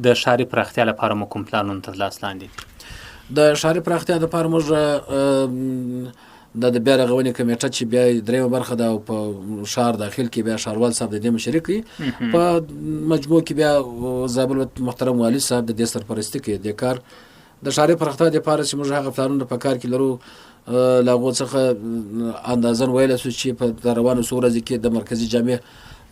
د ښاري پراختیا لپاره مو کوم پلانونه تر لاس لاندې دي؟ د ښاري پراختیا لپاره موږ د بیا رغونې کمیټه چې بیا درېیمه برخه ده او په ښار داخل کې بیا ښاروال صاحب د دې مشري کوي، په مجموع کې بیا زابل محترم والي صاحب د دې سرپرستي کوي د کار د ښاري پراختیا لپاره چې موږ هغه پلانونه په کار کې لرو. له هغو څخه اندازن ویلی سو چې په روانو څو ورځو کې د مرکزي جامع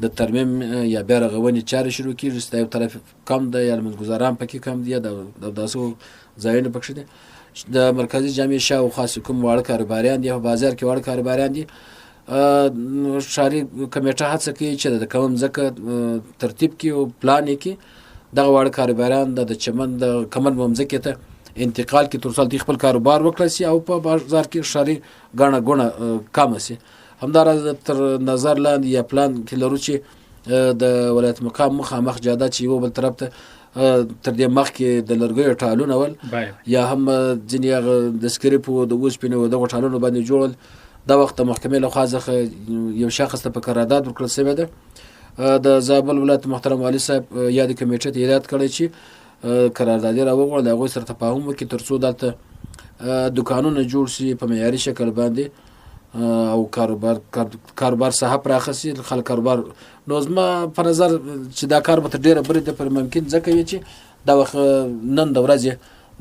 د ترمیم یا بیا رغونې چارې شروع کېږي چې د یو طرف کم ده یا لمنځګزاران پکې کم دي یا د داسې ځایونه پکښې دي. د مرکزي جامع شاوخوا چې کوم واړه کاروباریان دي په بازار کې واړه کاروباریان دي، ښاري کمیټه هڅه کوي چې د کوم ځمکه ترتیب کړي او پلان یې کړي، دغه واړه کاروباریان د چمن د کمن مځکې ته انتقال کړي تر څو دوی خپل کاروبار وکړی شي او په بازار کې ښاري ګڼه ګوڼه کمه شي. همداراز تر نظر لاندې یا پلان کې لرو چې د ولایت مقام مخامخ جاده چې یو بل طرف ته تر دې مخکې د لرګیو ټالونه ول یا هم ځینې هغه د سکریپو د اوسپنې او دغو ټالونو باندې جوړول، دا وخت د محکمې لخوا څخه یو شخص ته په قرارداد ورکړل شوی ده. د زابل ولایت محترم والي صاحب یادې کمیټې ته هدایت کړی چې قراردادي راوغواړي، د هغوی سره تفاهم وکړي تر څو دلته دوکانونه جوړ شي په معیاري شکل باندې او کاروبار ساحه پراخه شي، خلک کاروبار. نو زما په نظر چې دا کار به تر ډېره بریده پر ممکن ځکه وي چې دا وخت نن د ورځې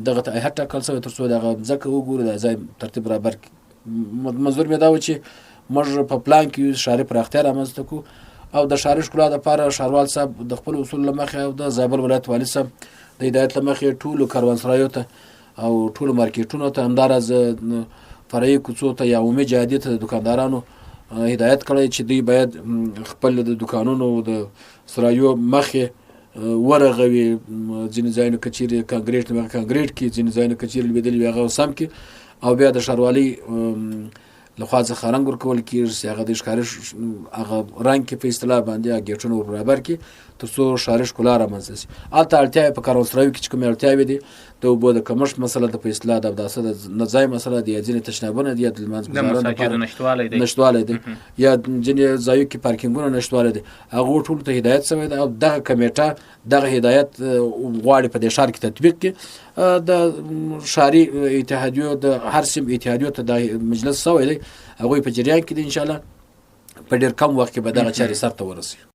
دغه ته هیټ ټاکل شوی تر څو دغه ځکه وګوري د ځای ترتیب برابر کړي. منظور مې دا و چې موږ په پلان کې ښاري پراختیا رامنځته کړو او د ښاري ښکلا دپاره ښاروال صاحب د خپل اصول له مخې او د زابل ولایت والي صاحب د هدایت له مخې ټولو کاروانسرایو ته او ټولو مارکیټونو ته همداراز فرعي کوڅو ته یا عمومي جادې ته د دوکاندارانو هدایت کړی چې دوی باید خپل د دوکانونو د سرایو مخې ورغوي، ځینې ځایونه که چیرې کانکریټ وي هغه کانکریټ کړي، ځینې ځایونه که چیرې لوېدلي وي هغه سم کړي او بیا د ښاروالۍ لخوا څخه رنګ ورکول کېږي چې هغه د ښکاري هغه رنګ کې په اصطلاح باندې هغه ګیټونه ور برابر کړي تر څو ښاري ښکلا رامنځته شي. هلته اړتیاوې په کاروانسرایو کې چې کومې اړتیاوې دي، د اوبو د کمښت مسله ده، په اصطلاح د اوداسه د نه ځای مسله ده، یا ځینې تشنابونه دي یا د لمانځهګزارانو لپاره نشتوالی دی یا ځینې ځایو کې پارکینګونه نشتوالی دی، هغو ټولو ته هدایت شوی ده او دغه کمیټه دغه هدایت غواړي په دې ښار کې تطبیق کړي. د ښاري اتحادیو د هر سیم اتحادیو ته دا مجلس شوی دی، هغوی په جریان کې دي، انشاءالله په ډېر کم وخت کې به دغه چارې سرته ورسوي.